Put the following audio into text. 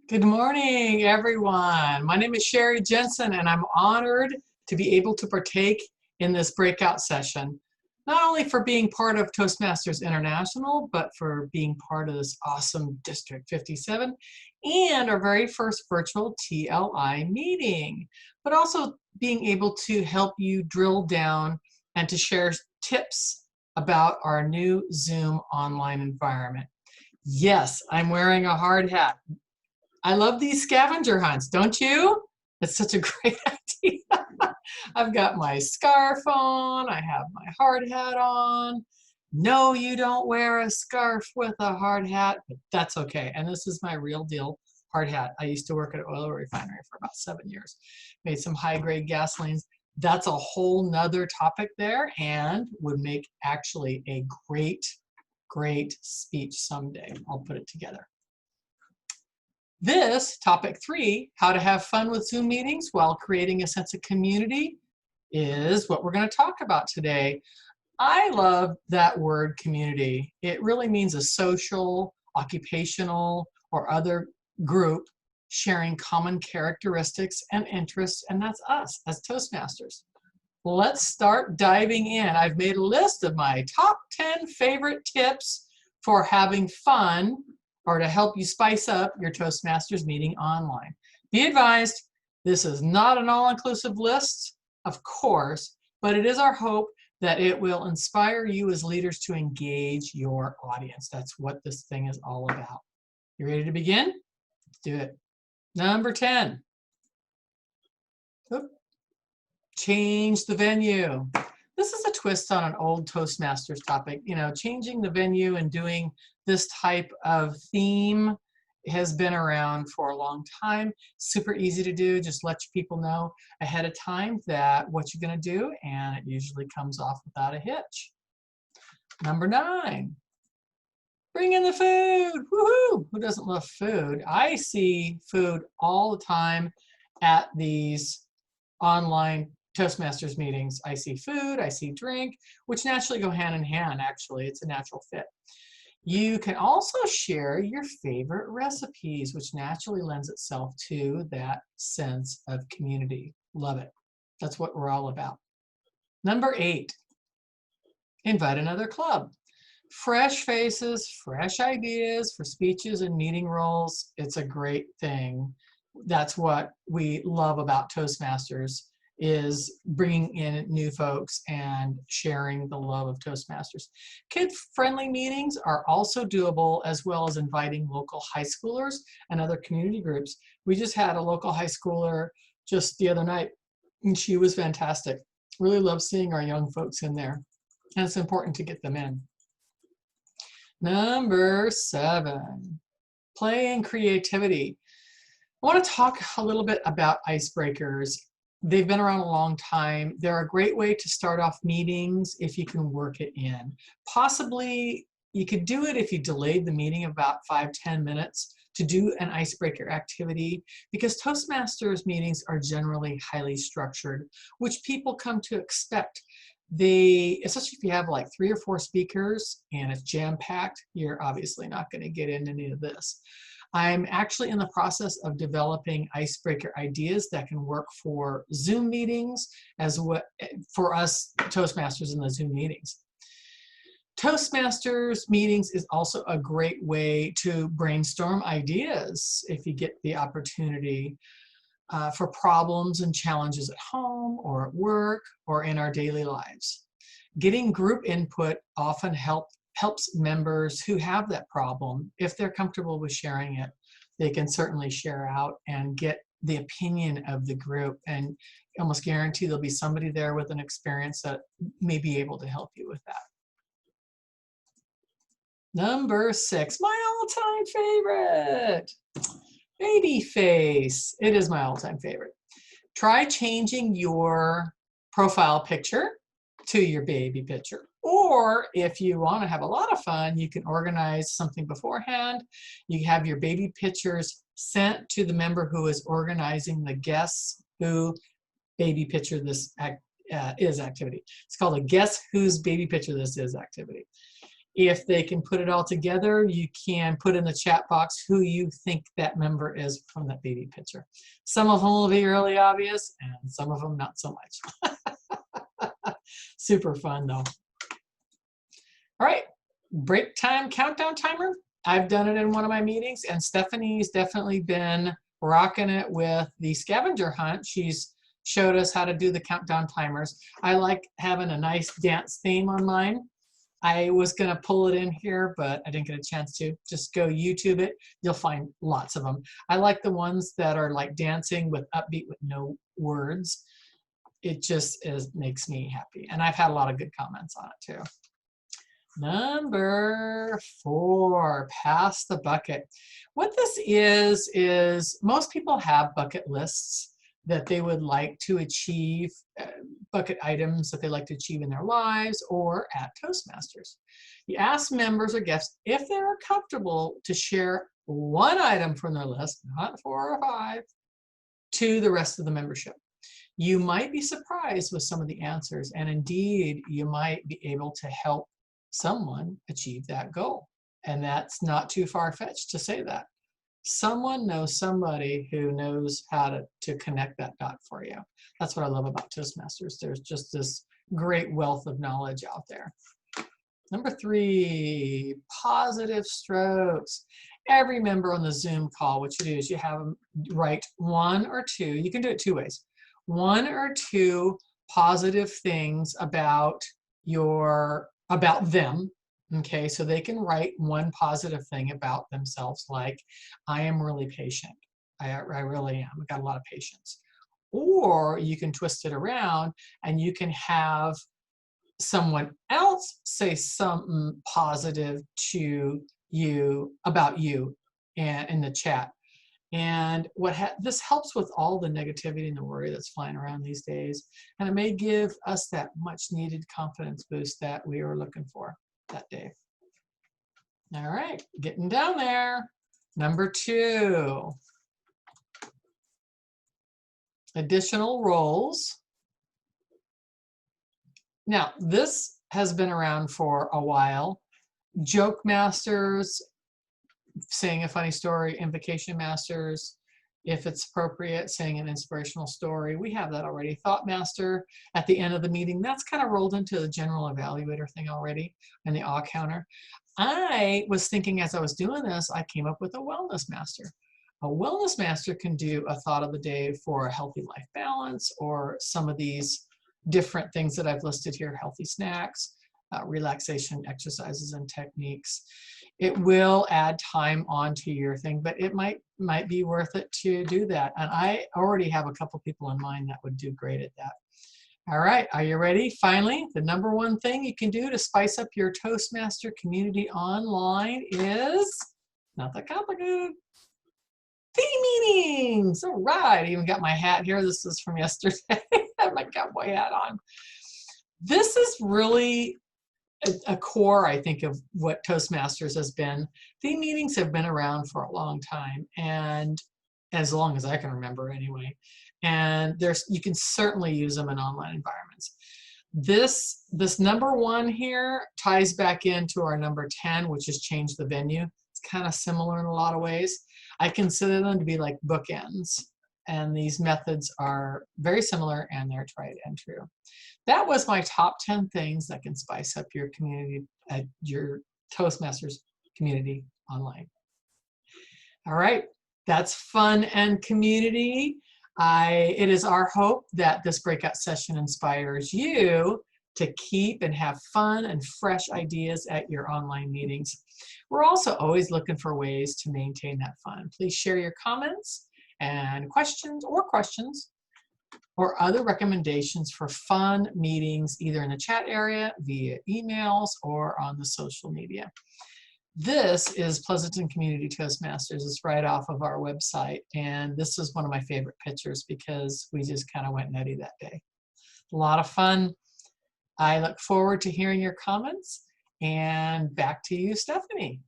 Good morning, everyone. My name is Sherry Jensen, and I'm honored to be able to partake in this breakout session, not only for being part of Toastmasters International, but for being part of this awesome District 57 and our very first virtual TLI meeting, but also being able to help you drill down and to share tips about our new Zoom online environment. Yes, I'm wearing a hard hat. I love these scavenger hunts, don't you? It's such a great idea. I've got my scarf on, I have my hard hat on. No, you don't wear a scarf with a hard hat, but that's okay. And this is my real deal hard hat. I used to work at an oil refinery for about 7 years. Made some high-grade gasolines. That's a whole nother topic there and would make actually a great speech someday. I'll put it together. This, topic 3, how to have fun with Zoom meetings while creating a sense of community, is what we're going to talk about today. I love that word community. It really means a social, occupational, or other group sharing common characteristics and interests, and that's us as Toastmasters. Let's start diving in. I've made a list of my top 10 favorite tips for having fun or to help you spice up your Toastmasters meeting online. Be advised, this is not an all-inclusive list, of course, but it is our hope that it will inspire you as leaders to engage your audience. That's what this thing is all about. You ready to begin? Let's do it. Number 10. Oop. Change the venue. This is a twist on an old Toastmasters topic. You know, changing the venue and doing this type of theme has been around for a long time. Super easy to do. Just let your people know ahead of time that what you're going to do, and it usually comes off without a hitch. Number 9. Bring in the food. Woohoo! Who doesn't love food? I see food all the time at these online Toastmasters meetings. I see food, I see drink, which naturally go hand in hand, actually. It's a natural fit. You can also share your favorite recipes, which naturally lends itself to that sense of community. Love it. That's what we're all about. Number 8, invite another club. Fresh faces, fresh ideas for speeches and meeting roles. It's a great thing. That's what we love about Toastmasters, is bringing in new folks and sharing the love of Toastmasters. Kid-friendly meetings are also doable, as well as inviting local high schoolers and other community groups. We just had a local high schooler just the other night, and she was fantastic. Really love seeing our young folks in there, and it's important to get them in. Number 7, play and creativity. I want to talk a little bit about icebreakers. They've been around a long time. They're a great way to start off meetings if you can work it in. Possibly you could do it if you delayed the meeting about 5-10 minutes to do an icebreaker activity, because Toastmasters meetings are generally highly structured, which people come to expect. Especially if you have like 3 or 4 speakers and it's jam-packed, you're obviously not going to get into any of this. I'm actually in the process of developing icebreaker ideas that can work for Zoom meetings as well for us Toastmasters in the Zoom meetings. Toastmasters meetings is also a great way to brainstorm ideas if you get the opportunity for problems and challenges at home or at work or in our daily lives. Getting group input often helps members who have that problem. If they're comfortable with sharing it, they can certainly share out and get the opinion of the group, and almost guarantee there'll be somebody there with an experience that may be able to help you with that. Number 6, my all-time favorite, baby face. It is my all-time favorite. Try changing your profile picture to your baby picture. Or if you want to have a lot of fun, you can organize something beforehand. You have your baby pictures sent to the member who is organizing the Guess Who Baby Picture This Is activity. It's called a Guess Whose Baby Picture This Is activity. If they can put it all together, you can put in the chat box who you think that member is from that baby picture. Some of them will be really obvious, and some of them not so much. Super fun though. All right, break time countdown timer. I've done it in one of my meetings, and Stephanie's definitely been rocking it with the scavenger hunt. She's showed us how to do the countdown timers. I like having a nice dance theme on mine. I was going to pull it in here, but I didn't get a chance to. Just go YouTube it. You'll find lots of them. I like the ones that are like dancing with upbeat with no words. It just makes me happy. And I've had a lot of good comments on it too. Number 4, pass the bucket. What this is most people have bucket lists that they would like to achieve, bucket items that they like to achieve in their lives or at Toastmasters. You ask members or guests if they're comfortable to share one item from their list, not 4 or 5, to the rest of the membership. You might be surprised with some of the answers, and indeed, you might be able to help someone achieve that goal. And that's not too far-fetched to say that. Someone knows somebody who knows how to connect that dot for you. That's what I love about Toastmasters. There's just this great wealth of knowledge out there. Number 3, positive strokes. Every member on the Zoom call, what you do is you have them write 1 or 2. You can do it 2 ways. 1 or 2 positive things about them. Okay, so they can write one positive thing about themselves, like, I am really patient. I really am. I've got a lot of patience. Or you can twist it around and you can have someone else say something positive to you about you and in the chat. And this helps with all the negativity and the worry that's flying around these days. And it may give us that much needed confidence boost that we are looking for that day. All right, getting down there. Number 2, additional roles. Now, this has been around for a while. Joke masters, saying a funny story, invocation masters, if it's appropriate, saying an inspirational story. We have that already. Thought master at the end of the meeting. That's kind of rolled into the general evaluator thing already, and the awe counter. I was thinking as I was doing this, I came up with a wellness master. A wellness master can do a thought of the day for a healthy life balance, or some of these different things that I've listed here, healthy snacks, relaxation exercises and techniques. It will add time onto your thing, but it might be worth it to do that. And I already have a couple people in mind that would do great at that. All right, are you ready? Finally, the number 1 thing you can do to spice up your Toastmaster community online is not that complicated. Team meetings. All right, I even got my hat here. This is from yesterday. I have my cowboy hat on. This is really a core, I think, of what Toastmasters has been. Theme meetings have been around for a long time, and as long as I can remember anyway. And you can certainly use them in online environments. This number 1 here ties back into our number 10, which is change the venue. It's kind of similar in a lot of ways. I consider them to be like bookends, and these methods are very similar, and they're tried and true. That was my top 10 things that can spice up your community, your Toastmasters community online. All right, that's fun and community. It is our hope that this breakout session inspires you to keep and have fun and fresh ideas at your online meetings. We're also always looking for ways to maintain that fun. Please share your comments and questions or other recommendations for fun meetings, either in the chat area, via emails, or on the social media. This is Pleasanton Community Toastmasters. It's right off of our website, and this is one of my favorite pictures because we just kind of went nutty that day. A lot of fun. I look forward to hearing your comments, and back to you, Stephanie.